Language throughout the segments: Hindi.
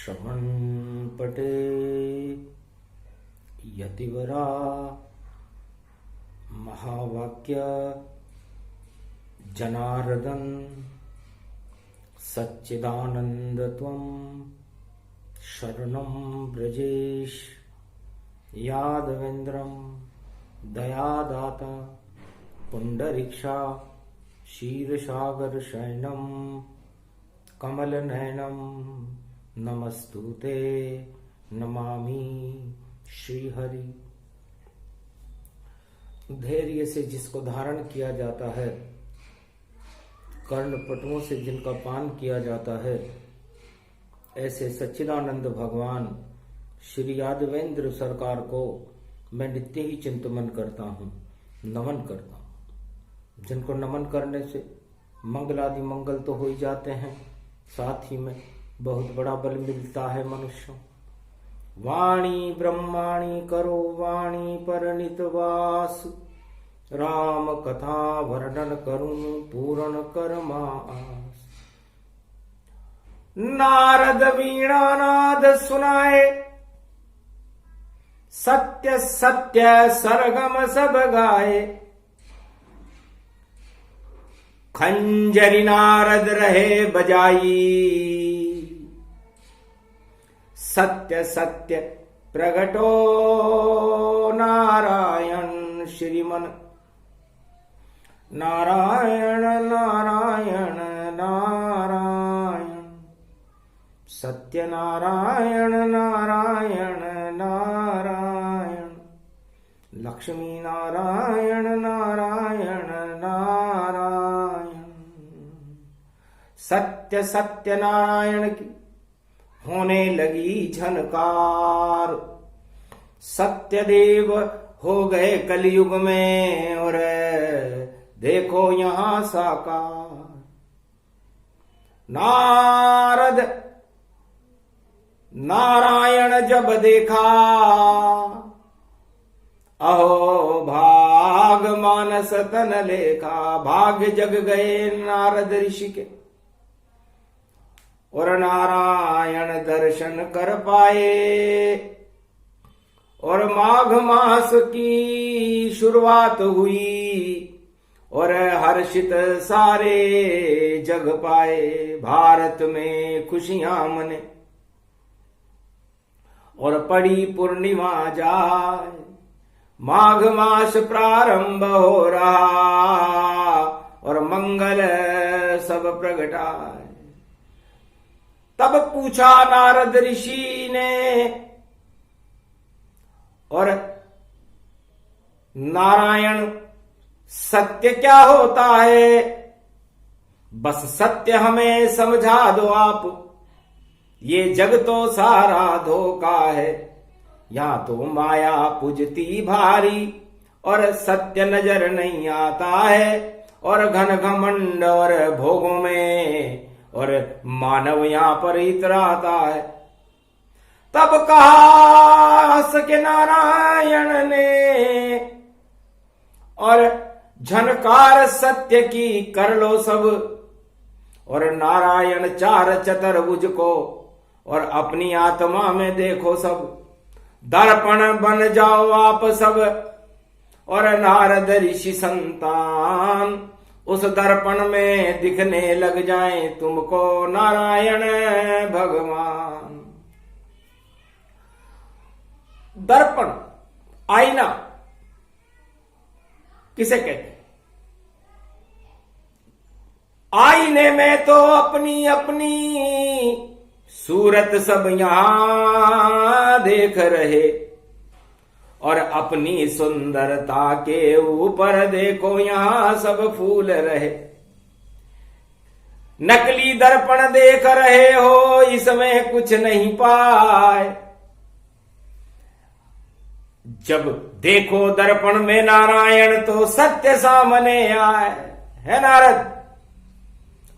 श्रवणपटे यतिवरा महावाक्य जनार्दन सच्चिदानंद त्वं शरणं ब्रजेश यादवेन्द्रं दयादाता पुंडरीक्षा क्षीरसागर शयनं कमलनयनं नमस्तुते नमामि श्रीहरि। धैर्य से जिसको धारण किया जाता है, कर्णपटुओं से जिनका पान किया जाता है, ऐसे सच्चिदानंद भगवान श्री यादवेंद्र सरकार को मैं नित्य ही चिंतन करता हूँ, नमन करता हूँ। जिनको नमन करने से मंगलादि मंगल तो हो ही जाते हैं, साथ ही में बहुत बड़ा बल मिलता है मनुष्यों। वाणी ब्रह्माणी करो वाणी परनित वास, राम कथा वर्णन करूं पूर्ण करमास। नारद वीणा नाद सुनाए, सत्य सत्य सरगम सब गाए। खंजरी नारद रहे बजाई, सत्य सत्य प्रगटो नारायण श्रीमन। नारायण नारायण नारायण सत्य नारायण नारायण नारायण लक्ष्मी नारायण नारायण नारायण। सत्य सत्य नारायण की होने लगी झनकार, सत्यदेव हो गए कलयुग में और देखो यहां साकार। नारद नारायण जब देखा, अहो भाग मानस तन लेखा। भाग्य जग गए नारद ऋषि के, और नारायण दर्शन कर पाए। और माघ मास की शुरुआत हुई, और हर्षित सारे जग पाए। भारत में खुशियां मने, और पड़ी पूर्णिमा जाए। माघ मास प्रारंभ हो रहा, और मंगल सब प्रगटाए। तब पूछा नारद ऋषि ने, और नारायण सत्य क्या होता है? बस सत्य हमें समझा दो आप। ये जग तो सारा धोखा है, यहां तो माया पूजती भारी, और सत्य नजर नहीं आता है। और घन घमंड और भोगों में, और मानव यहां पर इतराता है। तब कहा हंस के नारायण ने, और झनकार सत्य की कर लो सब। और नारायण चार चतुर्भुज को, और अपनी आत्मा में देखो सब। दर्पण बन जाओ आप सब, और नारद ऋषि संतान उस दर्पण में दिखने लग जाएं तुमको नारायण भगवान। दर्पण आईना किसे कहते हैं? आईने में तो अपनी अपनी सूरत सब यहां देख रहे, और अपनी सुंदरता के ऊपर देखो यहां सब फूल रहे। नकली दर्पण देख रहे हो, इसमें कुछ नहीं पाए। जब देखो दर्पण में नारायण, तो सत्य सामने आए। है नारद,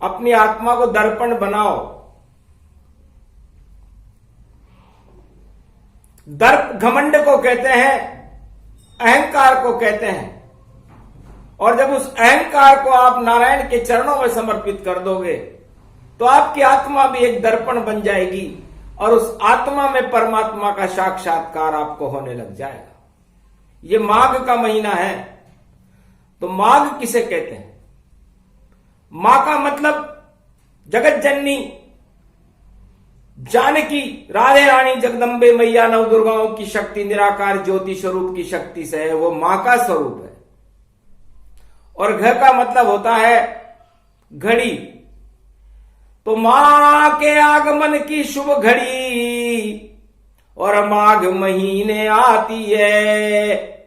अपनी आत्मा को दर्पण बनाओ। दर्प घमंड को कहते हैं, अहंकार को कहते हैं। और जब उस अहंकार को आप नारायण के चरणों में समर्पित कर दोगे, तो आपकी आत्मा भी एक दर्पण बन जाएगी। और उस आत्मा में परमात्मा का साक्षात्कार आपको होने लग जाएगा। ये माघ का महीना है। तो माघ किसे कहते हैं? मां का मतलब जगत जननी जानकी, राधे रानी जगदम्बे मैया नवदुर्गाओं की शक्ति, निराकार ज्योति स्वरूप की शक्ति से है, वो मां का स्वरूप है। और घ का मतलब होता है घड़ी। तो मां के आगमन की शुभ घड़ी और माघ महीने आती है।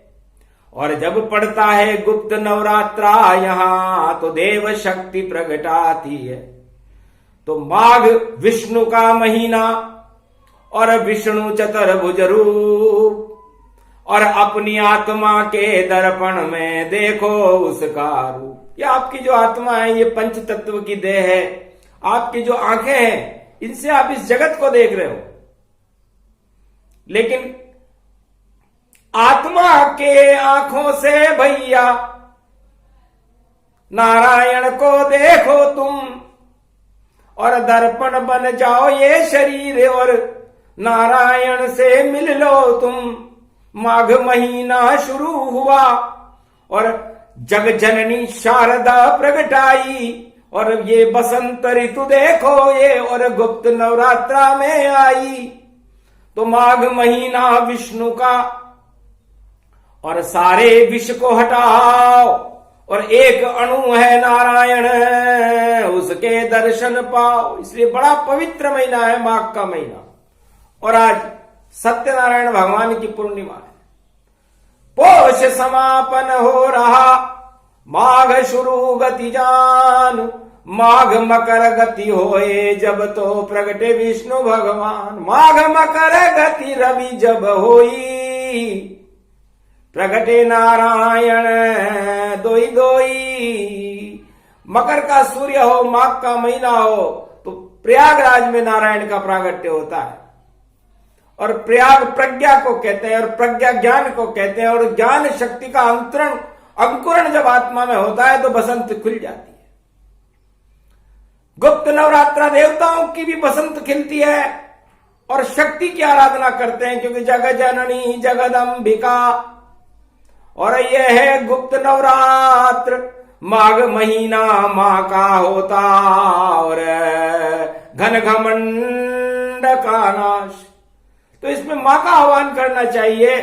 और जब पड़ता है गुप्त नवरात्रा यहां तो देव शक्ति प्रगटाती है। तो माघ विष्णु का महीना और विष्णु चतुर्भुज रूप, और अपनी आत्मा के दर्पण में देखो उसका रूप। ये आपकी जो आत्मा है, ये पंच तत्व की देह है, आपकी जो आंखें हैं, इनसे आप इस जगत को देख रहे हो। लेकिन आत्मा के आंखों से भैया नारायण को देखो तुम, और दर्पण बन जाओ ये शरीर और नारायण से मिल लो तुम। माघ महीना शुरू हुआ और जग जननी शारदा प्रगटाई, और ये बसंत ऋतु देखो ये और गुप्त नवरात्रा में आई। तो माघ महीना विष्णु का, और सारे विष को हटाओ और एक अणु है नारायण, उसके दर्शन पाओ। इसलिए बड़ा पवित्र महीना है माघ का महीना। और आज सत्यनारायण भगवान की पूर्णिमा है। पोष समापन हो रहा, माघ शुरू गति जान। माघ मकर गति होए जब तो प्रगटे विष्णु भगवान। माघ मकर गति रवि जब होई, प्रगटे नारायण दोई दोई। मकर का सूर्य हो, माघ का महीना हो, तो प्रयागराज में नारायण का प्रागट्य होता है। और प्रयाग प्रज्ञा को कहते हैं और प्रज्ञा ज्ञान को कहते हैं। और ज्ञान शक्ति का अंकुरण जब आत्मा में होता है तो बसंत खुल जाती है। गुप्त नवरात्रा देवताओं की भी बसंत खिलती है और शक्ति की आराधना करते हैं, क्योंकि जगत जननी जगदम्बिका। और यह है गुप्त नवरात्र, माघ महीना मां का होता और घन घमंड का नाश। तो इसमें मां का आह्वान करना चाहिए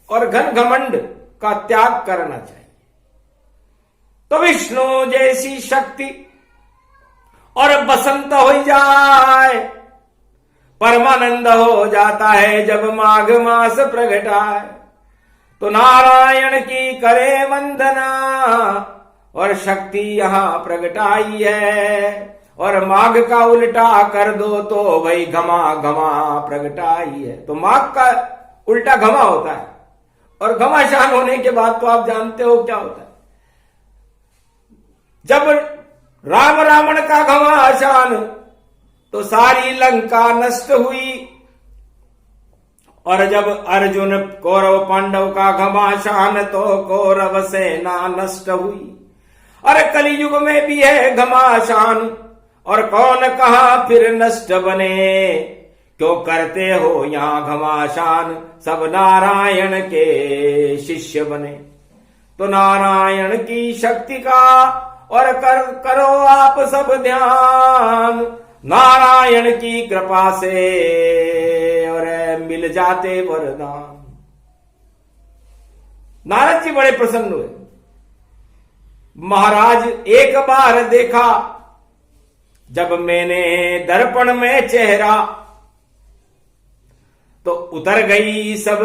और घन घमंड का त्याग करना चाहिए। तो विष्णु जैसी शक्ति और बसंत हो जाए, परमानंद हो जाता है जब माघ मास प्रगटाए। तो नारायण की करे वंदना और शक्ति यहां प्रगटाई है। और माघ का उल्टा कर दो तो वही घमा घमा प्रगटाई है। तो माघ का उल्टा घमा होता है, और घमाशान होने के बाद तो आप जानते हो क्या होता है। जब रावण का घमासान, तो सारी लंका नष्ट हुई। और जब अर्जुन कौरव पांडव का घमासान, तो कौरव सेना नष्ट हुई। अरे कलियुग में भी है घमासान, और कौन कहा फिर नष्ट बने। क्यों करते हो यहां घमासान, सब नारायण के शिष्य बने। तो नारायण की शक्ति का और करो आप सब ध्यान। नारायण की कृपा से और मिल जाते वरदान। नारद जी बड़े प्रसन्न हुए। महाराज एक बार देखा जब मैंने दर्पण में चेहरा, तो उतर गई सब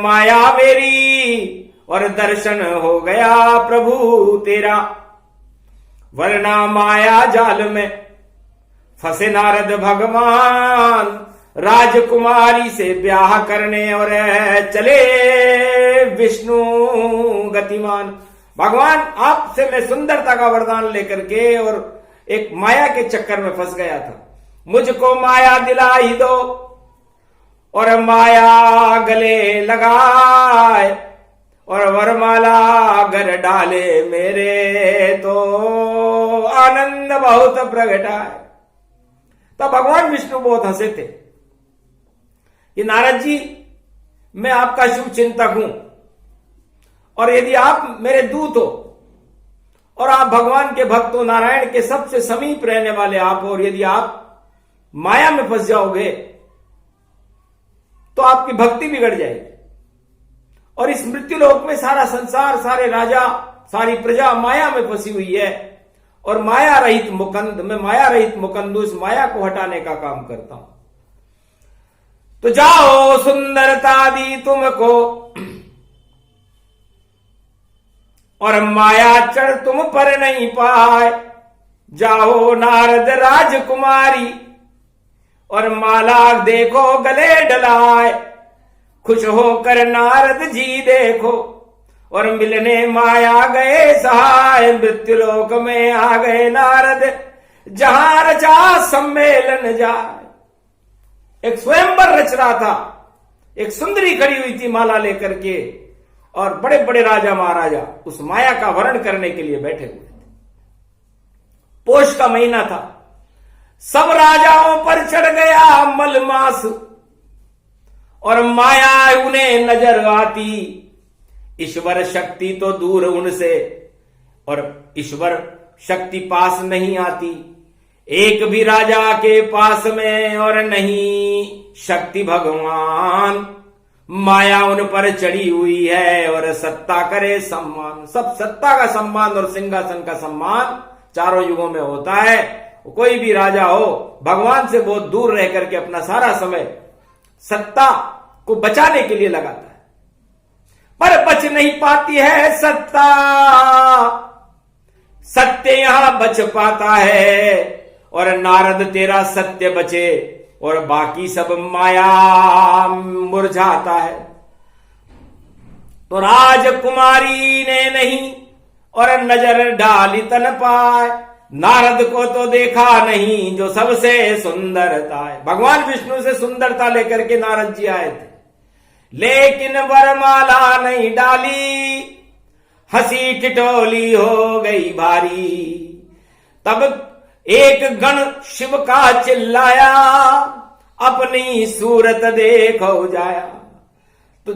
माया मेरी और दर्शन हो गया प्रभु तेरा। वरना माया जाल में फंसे नारद भगवान, राजकुमारी से ब्याह करने और चले विष्णु गतिमान। भगवान आपसे मैं सुंदरता का वरदान लेकर के और एक माया के चक्कर में फंस गया था। मुझको माया दिला ही दो और माया गले लगाए, और वरमाला अगर डाले मेरे तो आनंद बहुत प्रगटाए। तब भगवान विष्णु बहुत हंसे थे कि नारद जी, मैं आपका शुभ चिंतक हूं, और यदि आप मेरे दूत हो और आप भगवान के भक्त हो, नारायण के सबसे समीप रहने वाले आप हो, और यदि आप माया में फंस जाओगे तो आपकी भक्ति बिगड़ जाएगी, और इस मृत्युलोक में सारा संसार, सारे राजा, सारी प्रजा माया में फंसी हुई है, और माया रहित मुकंद, मैं माया रहित मुकंद, उस माया को हटाने का काम करता हूं। तो जाओ, सुंदरता दी तुमको और माया चढ़ तुम पर नहीं पाए। जाओ नारद राजकुमारी और माला देखो गले डलाए। खुश होकर नारद जी देखो और मिलने माया गए सहाय। मृत्युलोक में आ गए नारद, जहां रचा सम्मेलन जाए। एक स्वयंवर रच रहा था, एक सुंदरी खड़ी हुई थी माला लेकर के, और बड़े बड़े राजा महाराजा उस माया का वर्ण करने के लिए बैठे हुए थे। पोष का महीना था, सब राजाओं पर चढ़ गया मलमास, और माया उन्हें नजर आती। ईश्वर शक्ति तो दूर उनसे, और ईश्वर शक्ति पास नहीं आती। एक भी राजा के पास में और नहीं शक्ति भगवान। माया उन पर चढ़ी हुई है और सत्ता करे सम्मान। सब सत्ता का सम्मान और सिंहासन का सम्मान चारों युगों में होता है। कोई भी राजा हो, भगवान से बहुत दूर रह करके अपना सारा समय सत्ता को बचाने के लिए लगाता है, पर बच नहीं पाती है सत्ता। सत्य यहां बच पाता है, और नारद तेरा सत्य बचे और बाकी सब माया मुरझाता है। तो राजकुमारी ने नहीं और नजर डाली तन पाए। नारद को तो देखा नहीं जो सबसे सुंदरता है। भगवान विष्णु से सुंदरता लेकर के नारद जी आए थे, लेकिन वरमाला नहीं डाली। हंसी ठिठोली हो गई भारी। तब एक गण शिव का चिल्लाया, अपनी सूरत देखो जाया। तो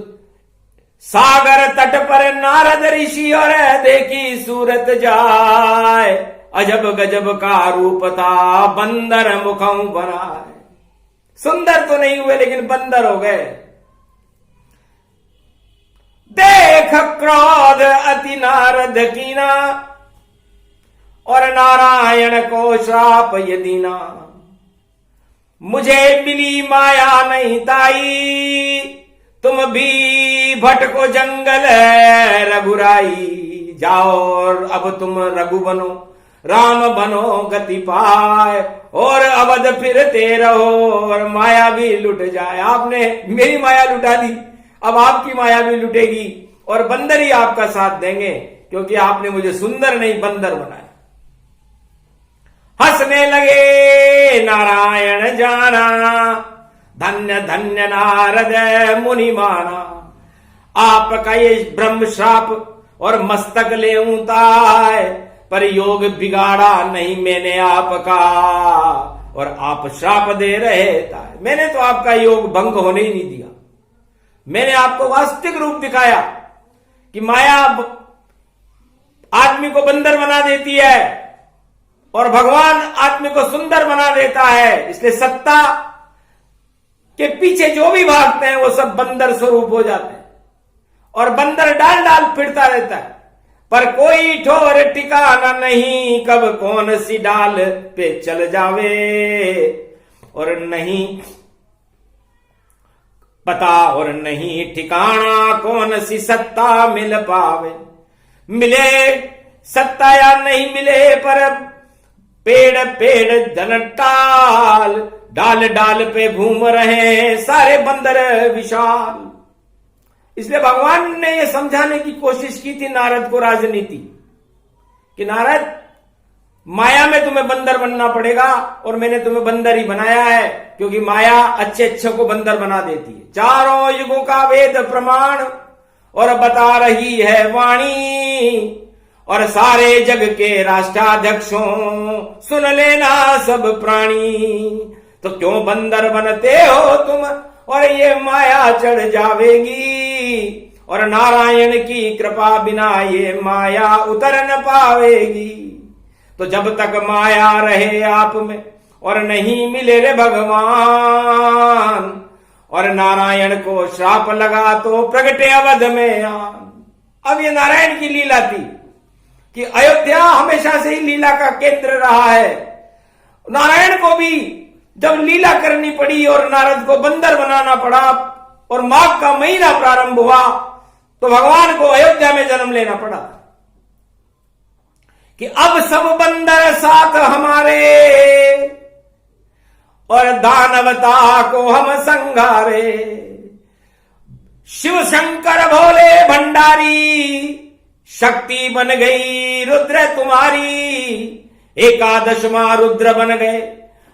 सागर तट पर नारद ऋषि और देखी सूरत जाए। अजब गजब का रूप था, बंदर मुखम बनाए। सुंदर तो नहीं हुए लेकिन बंदर हो गए। देख क्रोध अति नारद कीना, और नारायण को श्राप यदि ना। मुझे मिली माया नहीं ताई, तुम भी भटको जंगल रघुराई। जाओ और अब तुम रघु बनो, राम बनो गति पाए, और अवध फिरते रहो और माया भी लुट जाए। आपने मेरी माया लुटा दी, अब आपकी माया भी लुटेगी, और बंदर ही आपका साथ देंगे, क्योंकि आपने मुझे सुंदर नहीं बंदर बनाया। हंसने लगे नारायण जाना, धन्य धन्य नारद मुनि माना। आपका ये ब्रह्म श्राप और मस्तक ले उतार, पर योग बिगाड़ा नहीं मैंने आपका, और आप श्राप दे रहे था। मैंने तो आपका योग भंग होने ही नहीं दिया। मैंने आपको वास्तविक रूप दिखाया कि माया आदमी को बंदर बना देती है और भगवान आदमी को सुंदर बना देता है। इसलिए सत्ता के पीछे जो भी भागते हैं वो सब बंदर स्वरूप हो जाते हैं, और बंदर डाल डाल फिरता रहता है, पर कोई ठोर ठिकाना नहीं, कब कौन सी डाल पे चल जावे, और नहीं पता और नहीं ठिकाना कौन सी सत्ता मिल पावे। मिले सत्ता या नहीं मिले, पर पेड़ पेड़ धन टाल, डाल डाल पे घूम रहे सारे बंदर विशाल। इसलिए भगवान ने यह समझाने की कोशिश की थी नारद को राजनीति, कि नारद माया में तुम्हें बंदर बनना पड़ेगा, और मैंने तुम्हें बंदर ही बनाया है, क्योंकि माया अच्छे अच्छे को बंदर बना देती है। चारों युगों का वेद प्रमाण और बता रही है वाणी, और सारे जग के राष्ट्राध्यक्षों सुन लेना सब प्राणी। तो क्यों बंदर बनते हो तुम और ये माया चढ़ जावेगी, और नारायण की कृपा बिना ये माया उतर न पावेगी। तो जब तक माया रहे आप में और नहीं मिले रे भगवान, और नारायण को श्राप लगा तो प्रगटे अवध में आन। अब ये नारायण की लीला थी कि अयोध्या हमेशा से ही लीला का केंद्र रहा है। नारायण को भी जब लीला करनी पड़ी और नारद को बंदर बनाना पड़ा और माघ का महीना प्रारंभ हुआ, तो भगवान को अयोध्या में जन्म लेना पड़ा कि अब सब बंदर साथ हमारे और दानवता को हम संघारे। शिव शंकर भोले भंडारी, शक्ति बन गई रुद्र तुम्हारी। 11 मां रुद्र बन गए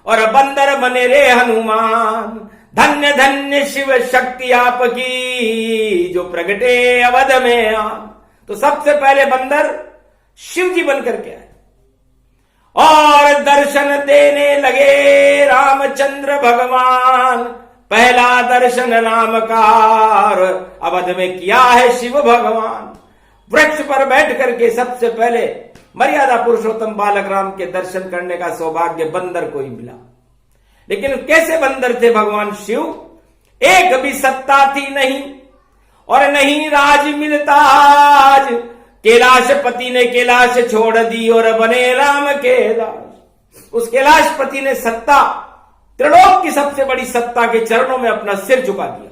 और बंदर बने रे हनुमान। धन्य धन्य शिव शक्ति आपकी, जो प्रगटे अवध में आन। तो सबसे पहले बंदर शिव जी बनकर के आए और दर्शन देने लगे रामचंद्र भगवान। पहला दर्शन राम का अवध में किया है शिव भगवान। वृक्ष पर बैठ करके सबसे पहले मर्यादा पुरुषोत्तम बालक राम के दर्शन करने का सौभाग्य बंदर को ही मिला। लेकिन कैसे बंदर थे भगवान शिव? एक भी सत्ता थी नहीं और नहीं राज मिलता आज। कैलाशपति ने कैलाश छोड़ दी और बने राम के दास। उस कैलाशपति ने सत्ता, त्रिलोक की सबसे बड़ी सत्ता के चरणों में अपना सिर झुका दिया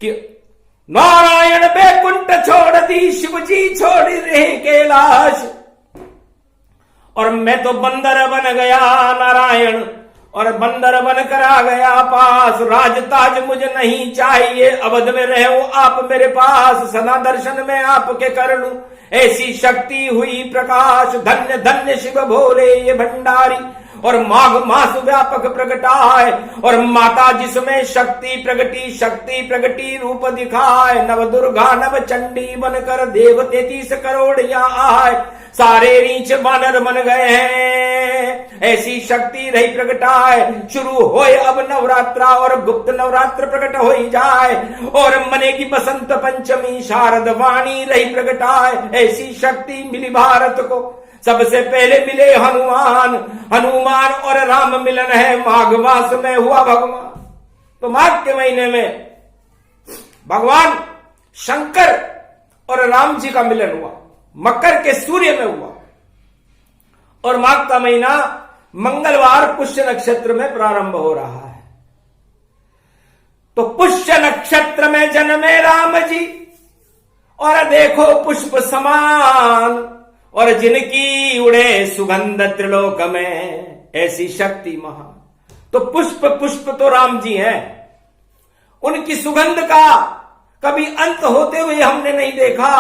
कि नारायण बैकुंठ छोड़ दी, शिव जी छोड़ रहे कैलाश, और मैं तो बंदर बन गया नारायण, और बंदर बनकर आ गया पास। राजताज मुझे नहीं चाहिए, अवध में रहूं आप मेरे पास। सना दर्शन में आपके कर लूं, ऐसी शक्ति हुई प्रकाश। धन्य धन्य शिव भोले ये भंडारी, और माघ मास व्यापक प्रगटाए। और माता जिसमें शक्ति प्रगटी रूप दिखाए। नव दुर्गा नव चंडी बनकर देव 33 करोड़ यहाँ आए। सारे रीछ बानर बन गए हैं, ऐसी शक्ति रही प्रगटाए। शुरू होए अब नवरात्रा और गुप्त नवरात्र प्रकट हो ही जाए। और मनेगी बसंत पंचमी शारद वाणी रही प्रगटाए। ऐसी शक्ति मिली भारत को। सबसे पहले मिले हनुमान और राम मिलन है माघ मास में हुआ भगवान। तो माघ के महीने में भगवान शंकर और राम जी का मिलन हुआ, मकर के सूर्य में हुआ। और माघ का महीना मंगलवार पुष्य नक्षत्र में प्रारंभ हो रहा है। तो पुष्य नक्षत्र में जन्मे राम जी, और देखो पुष्प समान, और जिनकी उड़े सुगंध त्रिलोक में, ऐसी शक्ति महान। तो पुष्प तो राम जी हैं, उनकी सुगंध का कभी अंत होते हुए हमने नहीं देखा।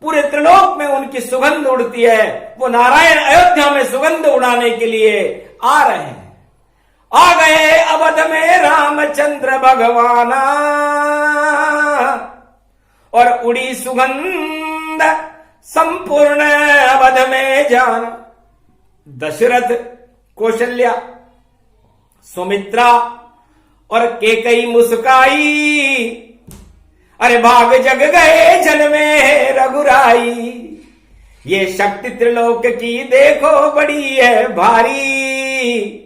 पूरे त्रिलोक में उनकी सुगंध उड़ती है। वो नारायण अयोध्या में सुगंध उड़ाने के लिए आ रहे हैं। आ गए अवध में रामचंद्र भगवान, और उड़ी सुगंध संपूर्ण अवध में जाना। दशरथ, कौशल्या, सुमित्रा और केकई मुस्काई। अरे भाग जग गए जन में रघुराई। ये शक्ति त्रिलोक की देखो बड़ी है भारी।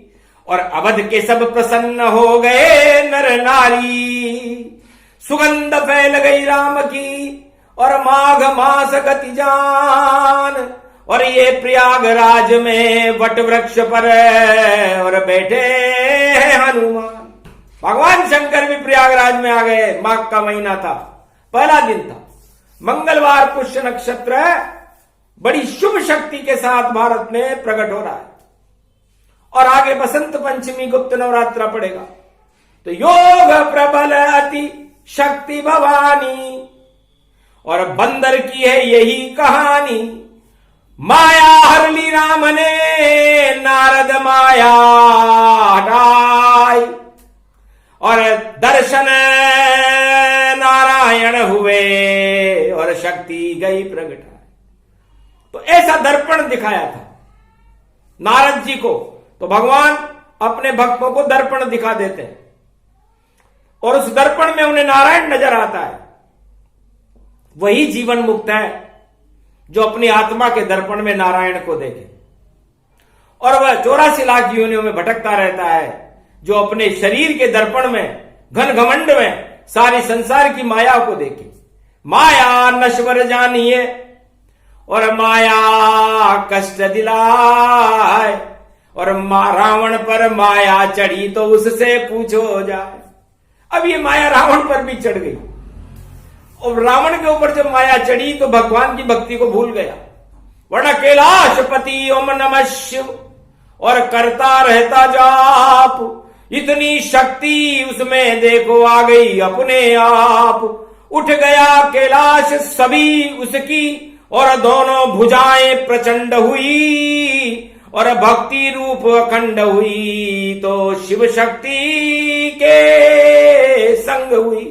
और अवध के सब प्रसन्न हो गए नर नारी। सुगंध फैल गई राम की और माघ मास गति जान। और ये प्रयागराज में वट वृक्ष पर और बैठे हैं हनुमान। भगवान शंकर भी प्रयागराज में आ गए। माघ का महीना था, पहला दिन था, मंगलवार पुष्य नक्षत्र, बड़ी शुभ शक्ति के साथ भारत में प्रकट हो रहा है। और आगे बसंत पंचमी गुप्त नवरात्रा पड़ेगा। तो योग प्रबल अति शक्ति भवानी, और बंदर की है यही कहानी। माया हर ली राम ने, नारद माया हटाई। और दर्शन नारायण हुए और शक्ति गई प्रगटाई। तो ऐसा दर्पण दिखाया था नारद जी को। तो भगवान अपने भक्तों को दर्पण दिखा देते हैं। और उस दर्पण में उन्हें नारायण नजर आता है। वही जीवन मुक्त है जो अपनी आत्मा के दर्पण में नारायण को देखे। और वह 84 लाख योनियों में भटकता रहता है जो अपने शरीर के दर्पण में घन घमंड में सारी संसार की माया को देखे। माया नश्वर जानिए और माया कष्ट दिलाए, और रावण पर माया चढ़ी तो उससे पूछो जाए। अब ये माया रावण पर भी चढ़ गई, और रावण के ऊपर जब माया चढ़ी तो भगवान की भक्ति को भूल गया। वरना कैलाशपति ओम नमः शिव और करता रहता जाप, इतनी शक्ति उसमें देखो आ गई अपने आप। उठ गया कैलाश सभी उसकी, और दोनों भुजाएं प्रचंड हुई, और भक्ति रूप अखंड हुई तो शिव शक्ति के संग हुई।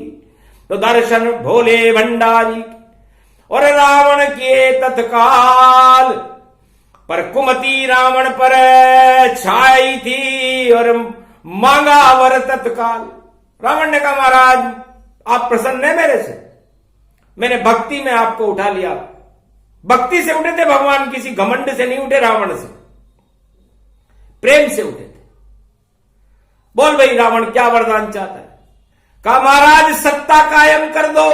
तो दर्शन भोले भंडारी और रावण के तत्काल, पर कुमति रावण पर छाई थी और मांगा वर तत्काल। रावण ने कहा महाराज आप प्रसन्न है मेरे से, मैंने भक्ति में आपको उठा लिया। भक्ति से उठे थे भगवान, किसी घमंड से नहीं उठे, रावण से प्रेम से उठे थे। बोल भाई रावण क्या वरदान चाहता है? कहा महाराज सत्ता कायम कर दो,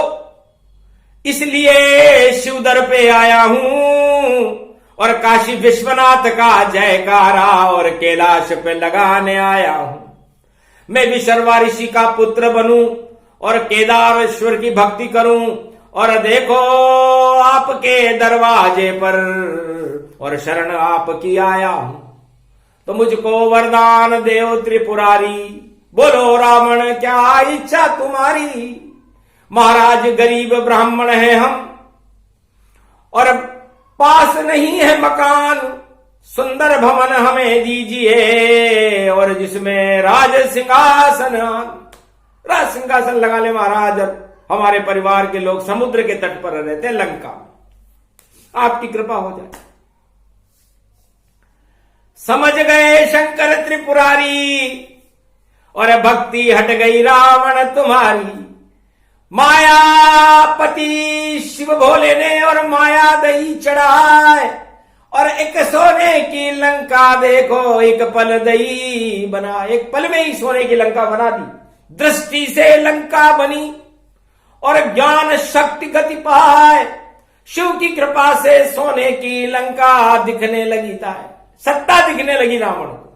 इसलिए शिवदर पे आया हूं, और काशी विश्वनाथ का जयकारा और कैलाश पे लगाने आया हूं। मैं विशर्वा ऋषि का पुत्र बनूं और केदारेश्वर की भक्ति करूं, और देखो आपके दरवाजे पर और शरण आपकी आया हूं, तो मुझको वरदान देव त्रिपुरारी। बोलो रावण क्या इच्छा तुम्हारी? महाराज गरीब ब्राह्मण है हम, और पास नहीं है मकान, सुंदर भवन हमें दीजिए, और जिसमें राज सिंहासन लगा ले महाराज। हमारे परिवार के लोग समुद्र के तट पर रहते हैं लंका में, आपकी कृपा हो जाए। समझ गए शंकर त्रिपुरारी, और भक्ति हट गई रावण तुम्हारी। मायापति शिव भोले ने और माया दही चढ़ाए, और एक सोने की लंका देखो एक पल दही बना। एक पल में ही सोने की लंका बना दी, दृष्टि से लंका बनी, और ज्ञान शक्ति गति पाए। शिव की कृपा से सोने की लंका दिखने लगी था, सत्ता दिखने लगी रावण को,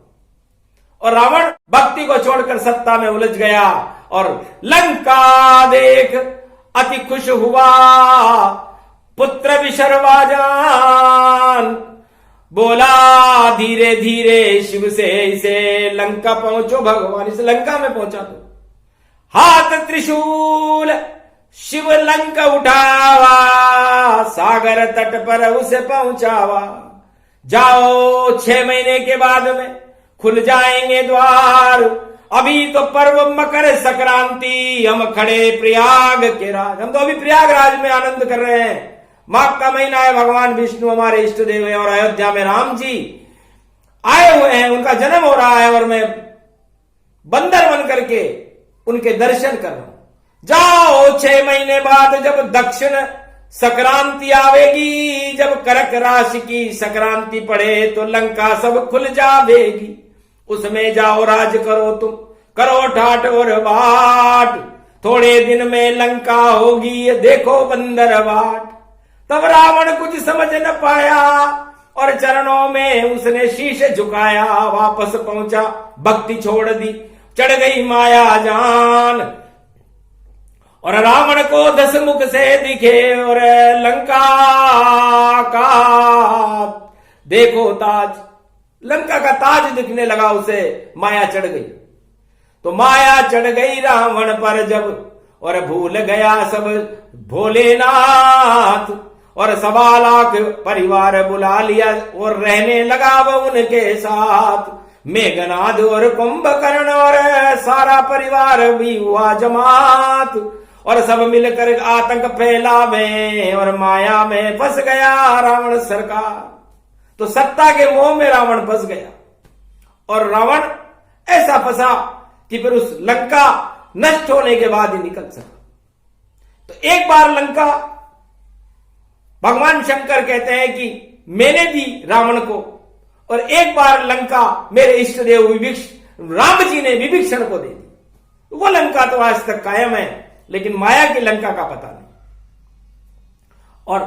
और रावण भक्ति को छोड़कर सत्ता में उलझ गया, और लंका देख अति खुश हुआ पुत्र विशर्वा जान। बोला धीरे धीरे शिव से इसे लंका पहुंचो भगवान, इस लंका में पहुंचा दो। हाथ त्रिशूल शिव लंका उठावा, सागर तट पर उसे पहुंचावा। जाओ 6 महीने के बाद में खुल जाएंगे द्वार, अभी तो पर्व मकर संक्रांति, हम खड़े प्रयाग के राज। हम तो अभी प्रयागराज में आनंद कर रहे हैं। माघ का महीना है, भगवान विष्णु हमारे इष्ट देव हैं, और अयोध्या में राम जी आए हुए हैं, उनका जन्म हो रहा है, और मैं बंदर बन करके उनके दर्शन कर रहा हूं। जाओ 6 महीने बाद जब दक्षिण संक्रांति आवेगी, जब कर्क राशि की संक्रांति पड़े तो लंका सब खुल जावेगी, उसमें जाओ राज करो तुम, करो ठाट और बाट। थोड़े दिन में लंका होगी ये देखो बंदर बाट। तब रावण कुछ समझ न पाया, और चरणों में उसने शीश झुकाया। वापस पहुंचा, भक्ति छोड़ दी, चढ़ गई माया जान, और रावण को 10 मुख से दिखे, और लंका का देखो ताज, लंका का ताज दिखने लगा उसे। माया चढ़ गई, तो माया चढ़ गई रावण पर जब, और भूल गया सब भोलेनाथ, और 1.25 लाख परिवार बुला लिया, और रहने लगा वो उनके साथ। मेघनाद और कुंभकर्ण और सारा परिवार भी हुआ जमात, और सब मिलकर आतंक फैलावे, और माया में फंस गया रावण सरकार। तो सत्ता के मोह में रावण फंस गया, और रावण ऐसा फंसा कि फिर उस लंका नष्ट होने के बाद ही निकल सका। तो एक बार लंका भगवान शंकर कहते हैं कि मैंने दी रावण को, और एक बार लंका मेरे इष्ट देव राम जी ने विभीषण को दे दी। वो लंका तो आज तक कायम है, लेकिन माया की लंका का पता नहीं। और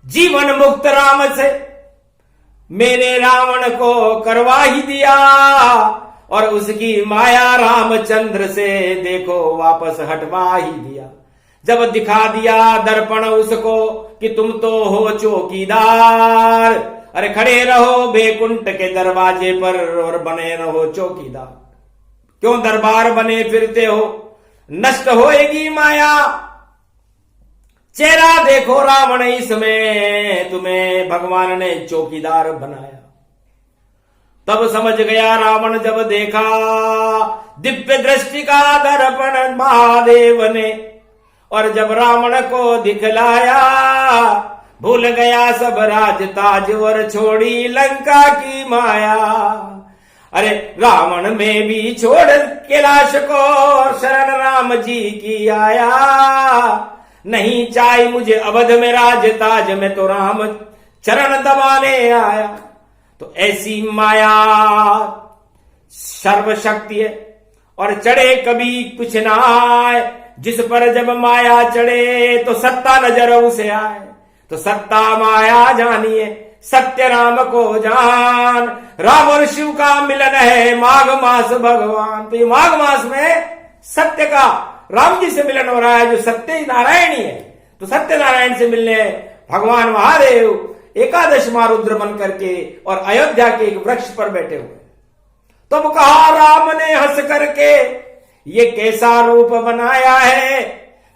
जीवन मुक्त राम से मैंने रावण को करवा ही दिया, और उसकी माया रामचंद्र से देखो वापस हटवा ही दिया। जब दिखा दिया दर्पण उसको कि तुम तो हो चौकीदार, अरे खड़े रहो बैकुंठ के दरवाजे पर और बने रहो चौकीदार। क्यों दरबार बने फिरते हो, नष्ट होएगी माया। चेहरा देखो रावण इसमें, तुम्हें भगवान ने चौकीदार बनाया। तब समझ गया रावण जब देखा दिव्य दृष्टि का दर्पण महादेव ने, और जब रावण को दिखलाया भूल गया सब राज ताज और छोड़ी लंका की माया। अरे रावण में भी छोड़ कैलाश को शरण राम जी की आया। नहीं चाहिए मुझे अवध में राज ताज, में तो राम चरण दबाने आया। तो ऐसी माया सर्वशक्ति है, और चढ़े कभी कुछ ना आए। जिस पर जब माया चढ़े तो सत्ता नजर उसे आए। तो सत्ता माया जानिए सत्य राम को जान। राम और शिव का मिलन है माघ मास भगवान। तो ये माघ मास में सत्य का राम जी से मिलन हो रहा है, जो सत्य नारायणी है। तो सत्य नारायण से मिलने भगवान महादेव एकादश महारुद्र बन करके और अयोध्या के एक वृक्ष पर बैठे हुए। तब कहा राम ने हंस करके ये कैसा रूप बनाया है।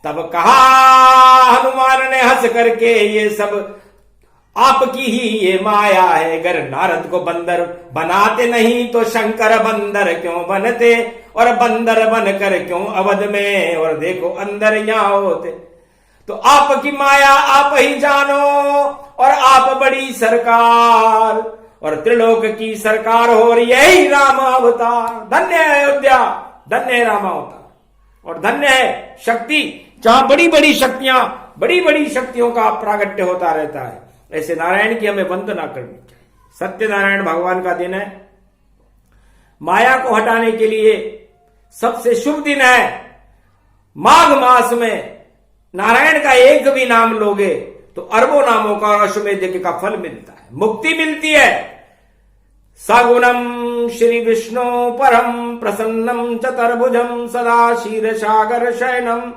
तब कहा हनुमान ने हंस करके ये सब आपकी ही ये माया है। अगर नारद को बंदर बनाते नहीं तो शंकर बंदर क्यों बनते, और बंदर बनकर क्यों अवध में, और देखो अंदर यहां होते। तो आपकी माया आप ही जानो, और आप बड़ी सरकार, और त्रिलोक की सरकार हो रही है राम अवतार। धन्य है अयोध्या, धन्य है राम अवतार, और धन्य है शक्ति जहां बड़ी बड़ी शक्तियां, बड़ी बड़ी शक्तियों का प्रागट्य होता रहता है। ऐसे नारायण की हमें वंदना करनी चाहिए। सत्यनारायण भगवान का दिन है। माया को हटाने के लिए सबसे शुभ दिन है। माघ मास में नारायण का एक भी नाम लोगे तो अरबों नामों का और अश्वमेध यज्ञ का फल मिलता है, मुक्ति मिलती है। सगुणम श्री विष्णु परम प्रसन्नम चतुर्भुजम सदा क्षीर सागर शयनम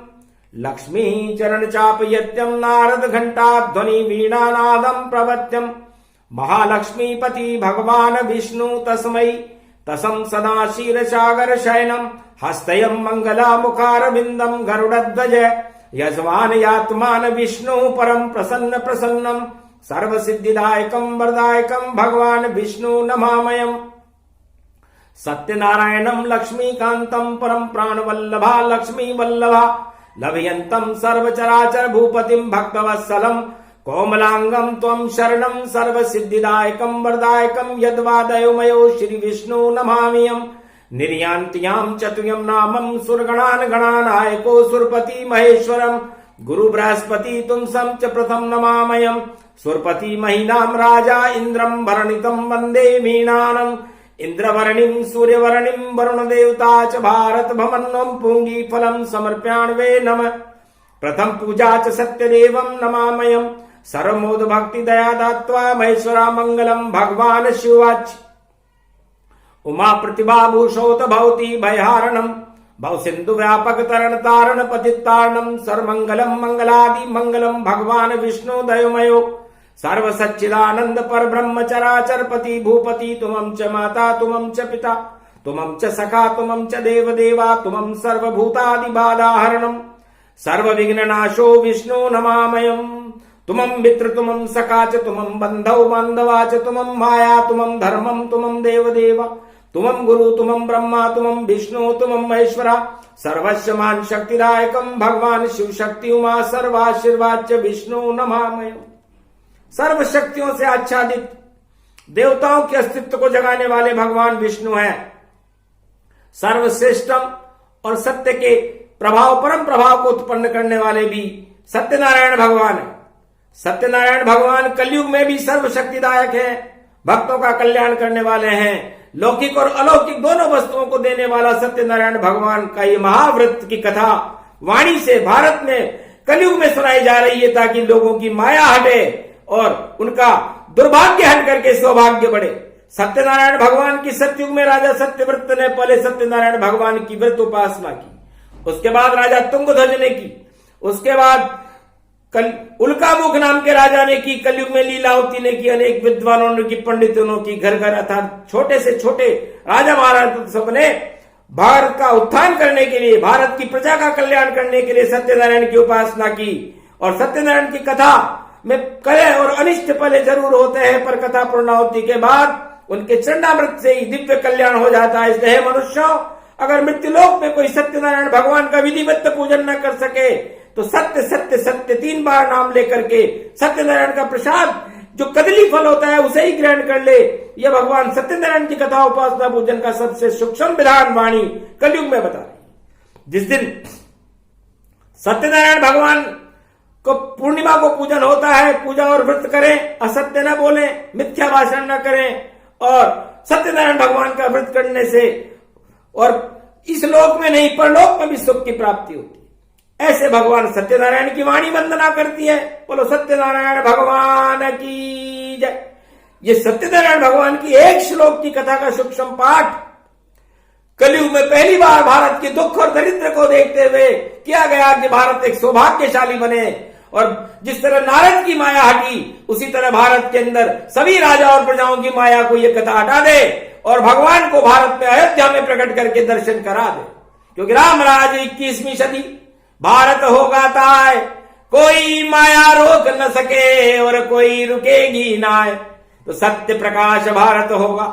लक्ष्मी चरण चाप यत्यम नारद घंटा ध्वनि वीणा नादम प्रवत्यम महालक्ष्मीपति भगवान विष्णु तस्मै तसम सदा क्षीर सागर शयनम हस्तयम मंगला मुखार बिंदम गरुड़ध्वज यजमान यात्मान विष्णु परम प्रसन्न प्रसन्नम सर्व सिद्धिदायकम वरदायकम भगवान विष्णु नमामयम सत्यनारायणम लक्ष्मीकांतम परम प्राण वल्लभा लक्ष्मी वल्लभा लभयंतम सर्वचराचर भूपतिम भक्तवत्सलम कोमलांगम त्वं शरणम सर्व सिद्धिदायकम वरदायकम यद्वादयो मयो श्री विष्णु नमामियम निर्यान्त्याम चतुयम नामम सुरगणान गणानायको सुरपति महेश्वरम गुरु बृहस्पति तुम सम च प्रथम नमामयम सुरपति महीनाम राजा इंद्रम भरणितम वंदे मीनानम इंद्रवर्णिम सूर्यवर्णिम वरुण देवता च भारत भमन्नम पुंगी फलम समर्प्याण्वे नमः प्रथम पूजा च सत्यदेवम नमामयम सर्वमोद भक्ति दया दात्वा महेश्वरा मंगलम भगवान शिवाच उमा प्रतिभा भूषोत भवती भयहारणम भव सिंधु व्यापक तरण तारण पतितारणम सर्वमंगलम मंगलादि मंगलम भगवान विष्णु दयोमयो सर्व सच्चिदानंद पर ब्रह्म चराचर पति भूपति तुमं च माता तुमं च पिता तुमं च सखा तुमं च देव देवा तुमं सर्वभूतादि बाधाहरणम सर्व विघ्न नाशो विष्णु नमामयम तुमं मित्र तुमं सखा च तुमं बंधौ बांधवा च तुमं माया तुमं धर्मं तुमं देव देवा तुमं गुरु तुमं ब्रह्मा तुमं विष्णु तुमं महेश्वरा सर्वस्वमान शक्तिदायकम भगवान शिव शक्ति उमा सर्वाशीर्वाद च विष्णु नमामयम सर्व शक्तियों से आच्छादित देवताओं के अस्तित्व को जगाने वाले भगवान विष्णु हैं। सर्वश्रेष्ठम और सत्य के प्रभाव, परम प्रभाव को उत्पन्न करने वाले भी सत्यनारायण भगवान है। सत्यनारायण भगवान कलयुग में भी सर्वशक्तिदायक है, भक्तों का कल्याण करने वाले हैं। लौकिक और अलौकिक दोनों वस्तुओं को देने वाला सत्यनारायण भगवान का ये महाव्रत की कथा वाणी से भारत में कलयुग में सुनाई जा रही है, ताकि लोगों की माया हटे और उनका दुर्भाग्य हट करके सौभाग्य बढ़े। सत्यनारायण भगवान की सतयुग में राजा सत्यव्रत ने पहले सत्यनारायण भगवान की व्रत उपासना की, उसके बाद राजा तुंगध्वज ने की, उसके बाद उल्कामुख नाम के राजा ने की, कलयुग में लीलावती ने की, अनेक विद्वानों ने की, पंडितों ने की, घर घर अर्थात छोटे से छोटे राजा महाराज सबने भारत का उत्थान करने के लिए, भारत की प्रजा का कल्याण करने के लिए सत्यनारायण की उपासना की। और सत्यनारायण की कथा में कलह और अनिष्ट पले जरूर होते हैं, पर कथा पूर्णाहुति के बाद उनके चरणामृत से ही दिव्य कल्याण हो जाता है। इसलिए मनुष्यों, अगर मृत्युलोक में कोई सत्यनारायण भगवान का विधिवत पूजन न कर सके तो सत्य सत्य सत्य 3 बार नाम लेकर के सत्यनारायण का प्रसाद जो कदली फल होता है उसे ही ग्रहण कर ले। यह भगवान सत्यनारायण की कथा उपासना पूजन का सबसे सूक्ष्म विधान वाणी कलयुग में बता रही। जिस दिन सत्यनारायण भगवान को पूर्णिमा को पूजन होता है, पूजा और व्रत करें, असत्य न बोले, मिथ्या भाषण न करें, और सत्यनारायण भगवान का व्रत करने से और इस लोक में नहीं परलोक में भी सुख की प्राप्ति होती है। ऐसे भगवान सत्यनारायण की वाणी वंदना करती है। बोलो सत्यनारायण भगवान की जय। ये सत्यनारायण भगवान की एक श्लोक की कथा का सूक्ष्म पाठ कलयुग में पहली बार भारत के दुख और दरिद्र को देखते हुए किया गया कि भारत एक सौभाग्यशाली बने। और जिस तरह नारद की माया हटी, उसी तरह भारत के अंदर सभी राजा और प्रजाओं की माया को यह कथा हटा दे और भगवान को भारत में अयोध्या में प्रकट करके दर्शन करा दे। क्योंकि राम राज 21वीं सदी भारत होगा ताय, कोई माया रोक न सके और कोई रुकेगी नाय। तो सत्य प्रकाश भारत होगा,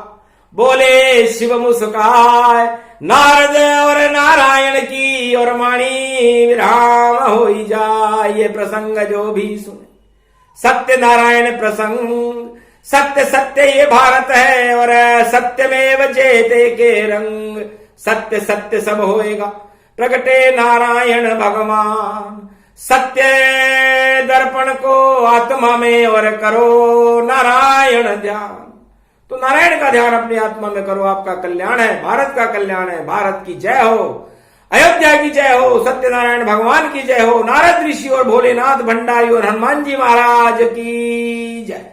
बोले शिव मुस्काय, नारद और नारायण की और माणी विराम हो जाए। ये प्रसंग जो भी सुने सत्य नारायण प्रसंग, सत्य सत्य ये भारत है और सत्यमेव जयते के रंग। सत्य सत्य सब होएगा, प्रगटे नारायण भगवान। सत्य दर्पण को आत्मा में और करो नारायण ध्यान। तो नारायण का ध्यान अपनी आत्मा में करो, आपका कल्याण है, भारत का कल्याण है। भारत की जय हो, अयोध्या की जय हो, सत्यनारायण भगवान की जय हो, नारद ऋषि और भोलेनाथ भंडारी और हनुमान जी महाराज की जय।